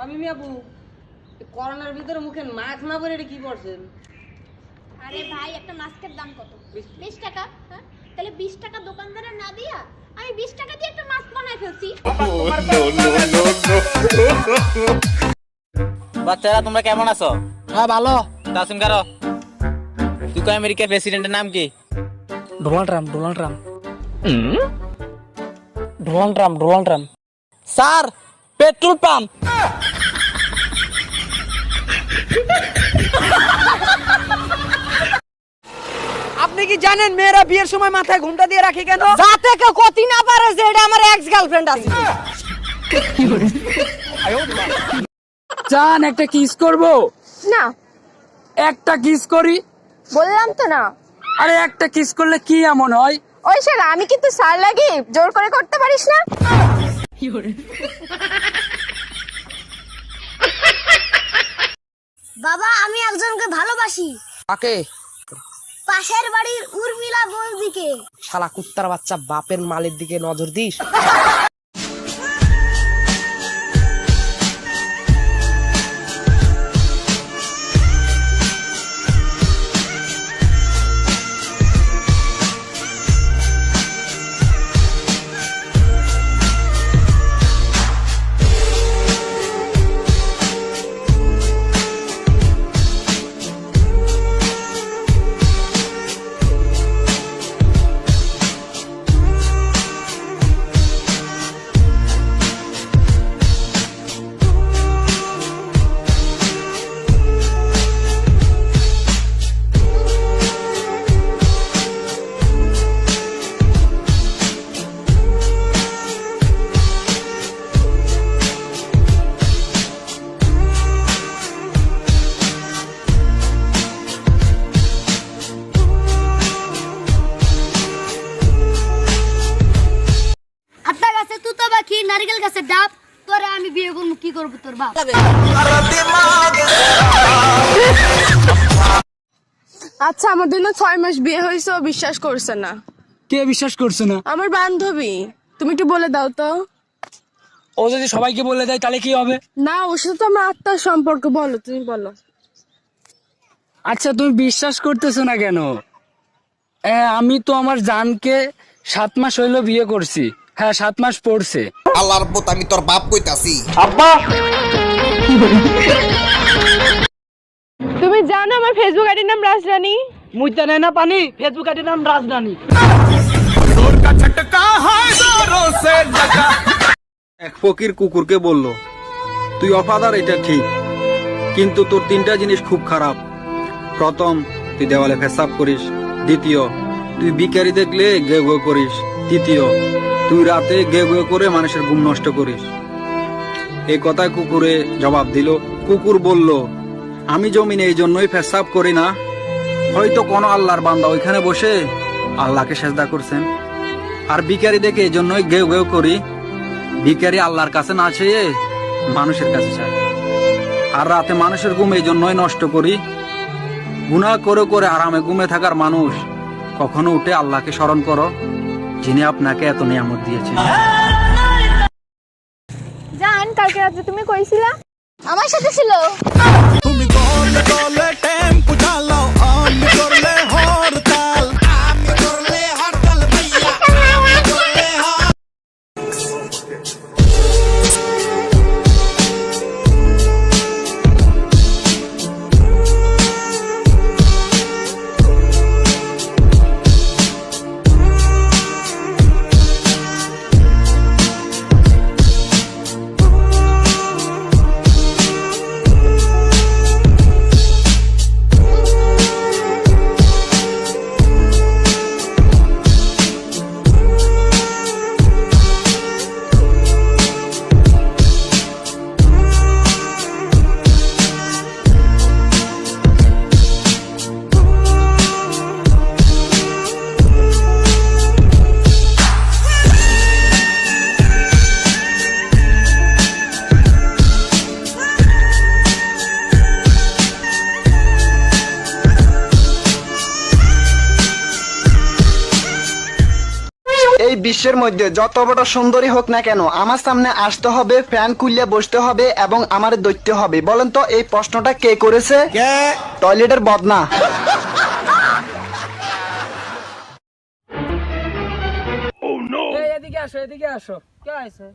আমি আপু করোনার ভিতরে মুখে মাস্ক না পরে এটা কি করছেন? আরে ভাই একটা মাস্কের দাম কত? 20 টাকা। হ্যাঁ তাহলে 20 টাকা দোকানদারে না দিয়া আমি 20 টাকা দিয়ে একটা মাস্ক বানাই ফেলছি। বাচ্চারা তোমরা কেমন আছো? হ্যাঁ ভালো। তাসিম কারো তুই কো আমেরিকার প্রেসিডেন্টের নাম কি? Donald Trump. Sir petrol pump. আপনি কি জানেন মেয়েরা বিয়ের সময় মাথায় ঘুমটা দিয়ে রাখে কেন? যাতে কেউ কতি না পারে যে এটা আমার এক্স গার্লফ্রেন্ড আছে। জান একটা কিস করব? না একটা কিস করি। বললাম তো না। আরে একটা কিস করলে কি এমন হয়? ওই শালা আমি কিন্তু সার লাগি জোর করে করতে পারিস না। বাবা আমি একজনকে ভালোবাসি। কাকে? পাশের বাড়ির উর্মিলা বৌদিকে। শালা কুত্তার বাচ্চা বাপের মালের দিকে নজর দিস। আত্মা গাছে তুতো পাখি নারকেল গাছে ডাব তোরে আমি বিয়ে করব কি করব তোর বাপ। আচ্ছা আমাদের না 6 মাস বিয়ে হয়েছে, ও বিশ্বাস করছে না। কে বিশ্বাস করছে না? আমার বান্ধবী। তুমি একটু বলে দাও তো। ও যদি সবাইকে বলে দেয় তাহলে কি হবে? না ওর সাথে তো আমার আত্মার সম্পর্ক। বলো তুমি বলো। আচ্ছা তুমি বিশ্বাস করতেছো না কেন? আমি তো আমার জানকে 7 মাস হইলো বিয়ে করছি। হ্যাঁ 7 মাস পড়ছে। আল্লাহর পথ আমি তোর বাপ কইতাছি। তুমি জানো আমার ফেসবুক আইডির নাম রাজরানী? মুইতা নেয় না পানি, ফেসবুক আইডির নাম রাজধানী। এক ফকির কুকুরকে বলল, তুই অফাদার এটা ঠিক, কিন্তু তোর 3টা জিনিস খুব খারাপ। প্রথম, তুই দেওয়ালে পেশাব করিস। দ্বিতীয়, তুই ভিখারি দেখলে গেউ গেউ করিস। তৃতীয়, তুই রাতে গেউ গেউ করে মানুষের ঘুম নষ্ট করিস। এই কথায় কুকুরে জবাব দিল। কুকুর বলল, আমি জমিনে এই জন্যই পেশাব করি না, হয়তো কোনো আল্লাহর বান্দা ওইখানে বসে আল্লাহকে সেজদা করছেন। আর ভিখারি দেখে এই জন্যই গেউ গেউ করি, ভিখারি আল্লাহর কাছে না চেয়ে মানুষের কাছে চায়। আর রাতে মানুষের ঘুম এই জন্যই নষ্ট করি, গুনাহ করে করে আরামে ঘুমে থাকার মানুষ কখনো উঠে আল্লাহকে স্মরণ করো, যিনি আপনাকে এত নিয়ামত দিয়েছেন। জান কালকে রাতে তুমি কইছিলা? আমার সাথে ছিল। তুমি গলে গলে টেম্পু চালাও, আমি করলে হরতাল। আমি করলে হরতাল ভাইয়া, আমি করলে বিশ্বের মধ্যে যত বড় সুন্দরী হোক না কেন আমার সামনে আসতে হবে, ফ্যান খুললে বসতে হবে এবং আমার দৈত্য হবে? বলেন তো এই প্রশ্নটা কে করেছে? টয়লেটের বদনা। এই এদিকে আসো, এদিকে আসো। কে আছে?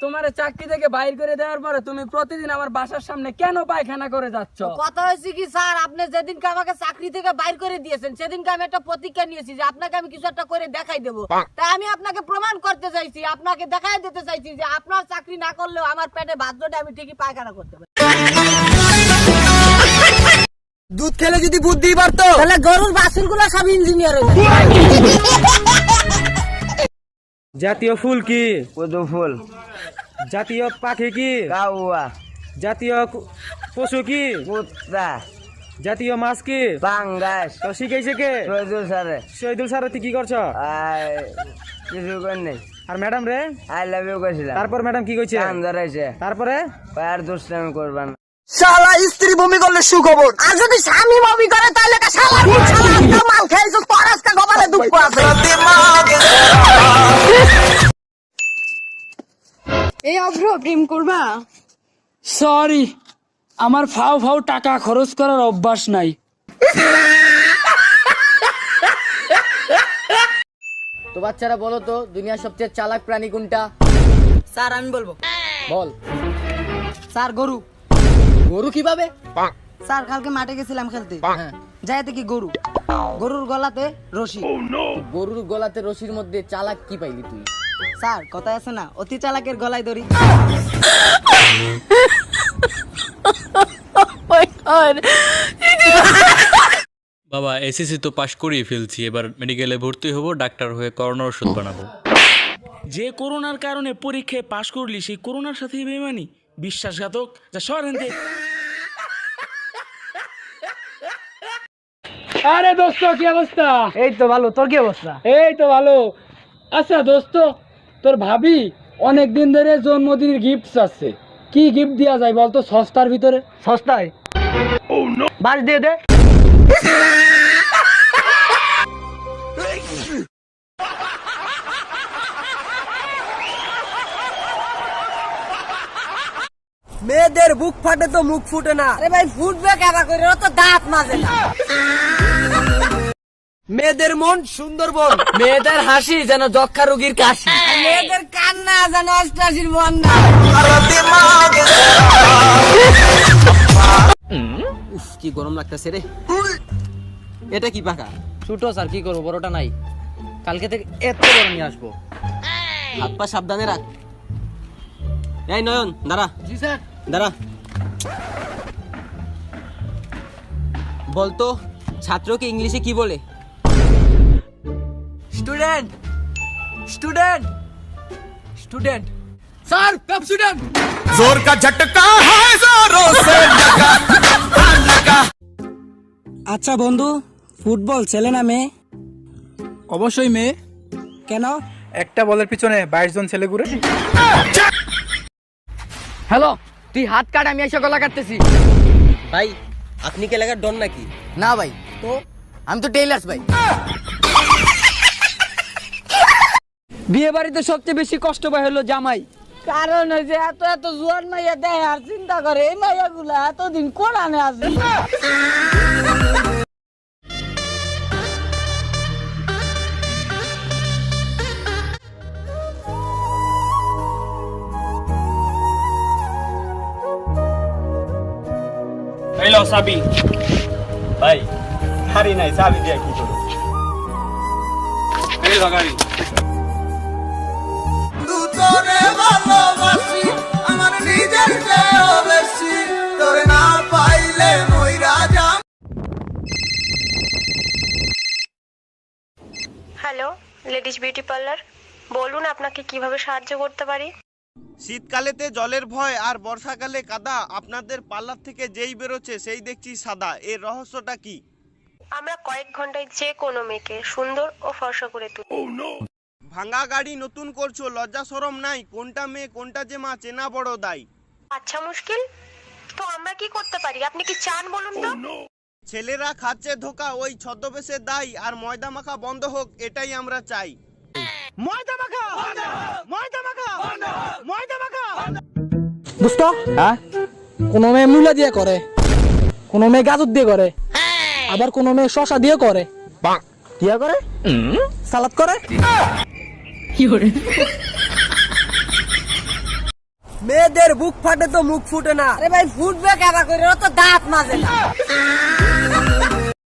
তোমার চাকরি থেকে বাইর করে দেওয়ার পরে তুমি প্রতিদিন আমার বাসার সামনে কেন পায়খানা করে যাচ্ছ? কথা হয়েছে কি স্যার, আপনি যেদিনকে আমাকে চাকরি থেকে বাইর করে দিয়েছেন সেদিনকে আমি একটা প্রতিজ্ঞা নিয়েছি যে আপনাকে আমি কিছু একটা করে দেখাই দেবো। তাই আমি আপনাকে প্রমাণ করতে চাইছি, আপনাকে দেখাই দিতে চাইছি যে আপনার চাকরি না করলেও আমার পেটে ভাত জোটে আমি ঠিকই পায়খানা করতে পারি। দুধ খেলে যদি বুদ্ধি বাড়তো তাহলে গরুর বাছুর গুলো সব ইঞ্জিনিয়ার হয়ে যাবে। জাতীয় ফুল কি? পদ্ম ফুল। জাতীয় পাখি কি? কাউয়া। জাতীয় পশু কি? কুত্তা। জাতীয় মাছ কি? পাঙ্গাস। তো শিখাইছে কে? শহীদুল স্যারে। শহীদুল স্যার তুই কি করছো? কিছু কর নেই। আর ম্যাডাম রে? আই লাভ ইউ কইছিলাম। তারপর ম্যাডাম কি কইছে? কান ধরাইছে। তারপরে আর দুষ্টামি করবা না। শালা স্ত্রী বমি করলে সুখবর, আর যদি স্বামী বমি করে তাহলে শালা মাল খেয়েছো, তোর আজকে কপালে দুঃখ আছে। এই অভ্র প্রেম করবা? সরি, আমার ফাও ফাও টাকা খরচ করার অভ্যাস নাই। তো বাচ্চারা বলো তো দুনিয়ার সবচেয়ে চালাক প্রাণী কোনটা? স্যার আমি বলবো। বল। স্যার গরু। গরু কিভাবে? স্যার কালকে মাঠে গেছিলাম খেলতে, যাই দেখি গরু, গরুর গলাতে রশি। গরুর গলাতে রশির মধ্যে চালাক কি পাইলি তুই? স্যার কথা আছে না, অতি চালাকের গলায় দড়ি। বাবা এসএসসি তো পাশ করিয়ে ফেলছি, এবার মেডিকেলে ভর্তি হব, ডাক্তার হয়ে করোনার ওষুধ বানাবো। যে করোনার কারণে পরীক্ষায় পাশ করলি সেই করোনার সাথে বেমানি, বিশ্বাসঘাতক, যা সরেন দে। আরে দোস্ত কি অবস্থা? এই তো ভালো, তোর কি অবস্থা? এই তো ভালো। আচ্ছা দোস্ত, তোর ভাবি অনেকদিন ধরে জন্মদিনের গিফট আছে, কি গিফট দেওয়া যায় বলতো সস্তার ভিতরে? সস্তায় বাস দিয়ে দে। মেয়েদের বুক ফাটে তো মুখ ফুটে না। আরে ভাই ফুটবে কেবা করে, ও তো দাঁত মাজে না। মেয়েদের মন সুন্দরবন, মেয়েদের হাসি যেন যক্ষা রোগীর কাশি, মেয়েদের কান্না যেন অষ্টাশির বন্যা। উফ কি গরম লাগতেছে রে। এটা কি পাকা? ছোট স্যার কি করবো, বড়টা নাই, কালকে থেকে এত বড় নিয়ে আসবো। হাত পা সাবধানে রাখ। এই নয়ন দাঁড়া। জি স্যার। দাঁড়া। বলতো ছাত্রকে ইংলিশে কি বলে? Student. Student. Student. Sir student. जोर का झटका है जोरों से लगा। আচ্ছা বন্ধু, ফুটবল ছেলে না মেয়ে? অবশ্যই মেয়ে। কেন? একটা বলের পিছনে 22 জন ছেলে ঘুরে। হ্যালো, তুই হাত কাট, আমি এসে গলা কাটতেছি। ভাই আপনি কি এলাকার ডন নাকি? না ভাই, তো আমি তো টেইলার্স ভাই। বিয়ে বাড়িতে সবচেয়ে বেশি কষ্ট পায় হলো জামাই। কারণ ওই যে এত এত জোয়ার মাইয়া দেয় আর চিন্তা করে এই মাইয়া গুলা এতদিন কোরআনে আছে। এই লও চাবি। ভাই গাড়ি নাই, চাবি দিয়ে কি করব? এই লও গাড়ি। তোরে ভালোবাসি আমার নিজের চেয়েও বেশি, তোরে না পাইলে মইরা যাম। হ্যালো, লেডিস বিউটি পার্লার, বলুন আপনাকে কিভাবে সাহায্য করতে পারি? শীতকালেতে জলের ভয় আর বর্ষাকালে কাদা, আপনাদের পার্লার থেকে যেই বেরোচ্ছে সেই দেখছি সাদা, এর রহস্যটা কি? আমরা কয়েক ঘন্টায় যে কোনো মেয়েকে সুন্দর ও ফর্সা করে তুলি। ভাঙা গাড়ি নতুন করছো, লজ্জা শরম নাই? কোনটা মেয়ে কোনটা যে মা চেনা বড় দায়। আচ্ছা মুশকিল, তো আমরা কি করতে পারি, আপনি কি চান বলুন তো? ছেলেরা খাচ্ছে ধোকা, ওই ছদ্মবেশে দায়, আর ময়দা মাখা বন্ধ হোক এটাই আমরা চাই। ময়দা মাখা ময়দা মাখা ময়দা মাখা। দোস্ত হ্যাঁ কোন মেয়ে মূলা দিয়ে করে, কোন মেয়ে গাজর দিয়ে করে, আবার কোন মেয়ে শশা দিয়ে করে, দিয়া করে সালাদ করে। মেয়েদের বুক ফাটে তো মুখ ফুটে না। আরে ভাই ফুটবে কেবা করে, তো দাঁত মাজে না।